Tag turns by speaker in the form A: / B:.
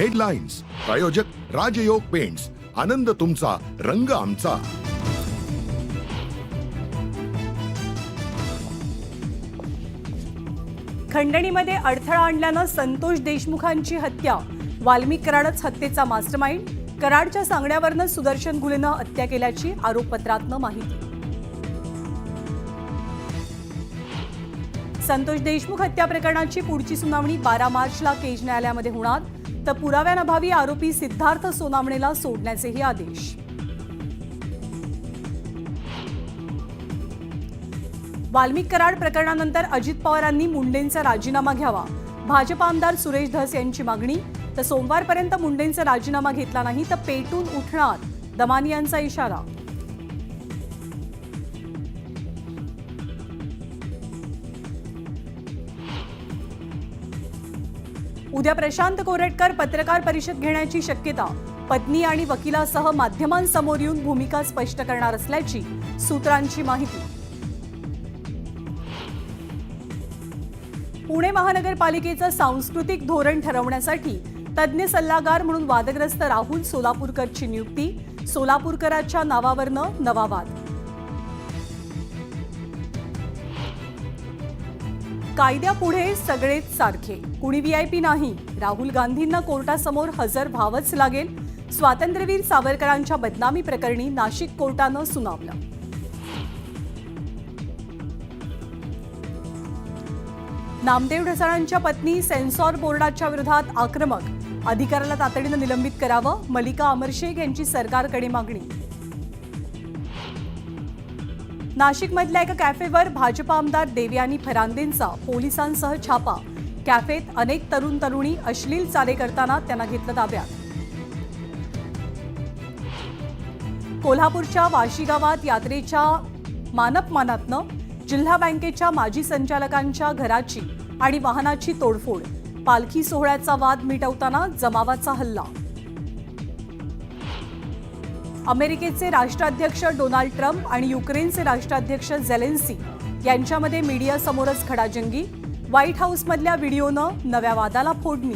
A: Headlines प्रायोजक राजयोग paints, आनंद तुमचा, रंग आमचा.
B: खंडणीमध्ये अडथळा आणल्यानं संतोष देशमुखांची हत्या. वाल्मिक कराडच हत्येचा मास्टरमाइंड. कराडच्या सांगण्यावरनं सुदर्शन घुलेनं हत्या केल्याची आरोपपत्रातनं माहिती. संतोष देशमुख हत्या प्रकरणाची पुढची सुनावणी 12 मार्चला केज न्यायालयामध्ये होणार. तर पुराव्याअभावी आरोपी सिद्धार्थ सोनावणेला सोडण्याचेही आदेश. वाल्मिक कराड प्रकरणानंतर अजित पवारांनी मुंडेंचा राजीनामा घ्यावा. भाजप आमदार सुरेश धस यांची मागणी. तर सोमवारपर्यंत मुंडेंचा राजीनामा घेतला नाही तर पेटून उठणार, दमानियांचा इशारा. उद्या प्रशांत कोरटकर पत्रकार परिषद घेण्याची शक्यता. पत्नी आणि वकिलासह माध्यमांसमोर येऊन भूमिका स्पष्ट करणार असल्याची सूत्रांची माहिती. पुणे महानगरपालिकेचं सांस्कृतिक धोरण ठरवण्यासाठी तज्ज्ञ सल्लागार म्हणून वादग्रस्त राहुल सोलापूरकरची नियुक्ती. सोलापूरकरांच्या नावावरनं नवा वाद. कायद्यापुढे सगळेच सारखे, कुणी व्हीआयपी नाही. राहुल गांधींना कोर्टासमोर हजर व्हावंच लागेल. स्वातंत्र्यवीर सावरकरांच्या बदनामी प्रकरणी नाशिक कोर्टानं सुनावलं. नामदेव ढसाळांच्या पत्नी सेन्सॉर बोर्डाच्या विरोधात आक्रमक. अधिकाऱ्याला तातडीनं निलंबित करावं. मल्लिका अमरशेख यांची सरकारकडे मागणी. नाशिकमधल्या एका कॅफेवर भाजप आमदार देवयानी फरांदेंचा पोलिसांसह छापा. कॅफेत अनेक तरुण तरुणी अश्लील चाले करताना त्यांना घेतलं ताब्यात. कोल्हापूरच्या वाशी गावात यात्रेच्या मानपमानातनं जिल्हा बँकेच्या माजी संचालकांच्या घराची आणि वाहनाची तोडफोड. पालखी सोहळ्याचा वाद मिटवताना जमावाचा हल्ला. अमेरिकेचे राष्ट्राध्यक्ष डोनाल्ड ट्रम्प आणि युक्रेनचे राष्ट्राध्यक्ष झेलेन्स्की यांच्यामध्ये मीडियासमोरच खडाजंगी. व्हाईट हाऊसमधल्या व्हिडिओनं नव्या वादाला फोडणी.